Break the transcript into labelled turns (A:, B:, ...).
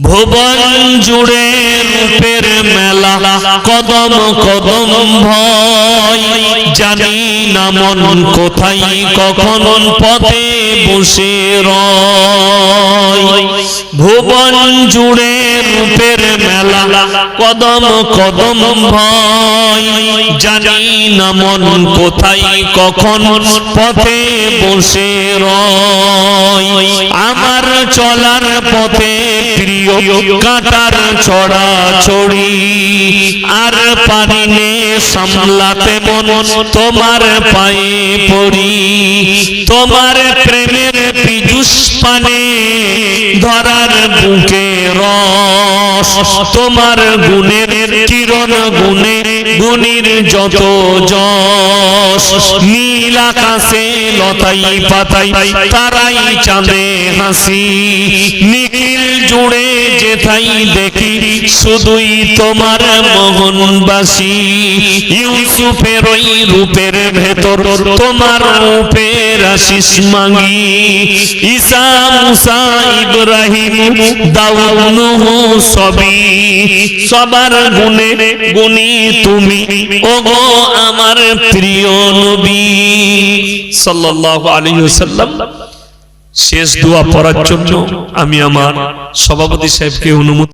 A: ভুবন জুড়ে রূপের মেলা, কদম কদম ভয়, জানি না মন কোথায় কখন পথে বসে রয়। ভুবন জুড়ে রূপের মেলা, কদম কদম ভয়, জানি না মন কোথায় কখন পথে বসে রয়। আমার চলার পথে প্রিয় কাটার ছড়া ছড়ি, আর পারিনে সামলাতে মন তোমার পায়ে পড়ি। তোমার প্রেমের পীযুষ পানে ধরার বুকে রস, তোমার গুণের কিরণ গুণে গুণীর যত যশ। নীল আকাশে লতাই পাতাই তারাই চাঁদে হাসি, নিখিল জুড়ে যেথাই দেখি শুধুই তোমার মোহনবাসী। ইউসুফের ওই রূপের ভেতর তোমার রূপের আশিস মাগি, ঈসা মুসা ইব্রাহিম দাউদ নূহ সবই সবার গুণে গুণী তুমি, ওগো আমার প্রিয় নবী সাল্লাল্লাহু আলাইহি ওয়াসাল্লাম। শেষ দোয়া পড়ার জন্য আমি আমার সভাপতি সাহেবকে অনুমতি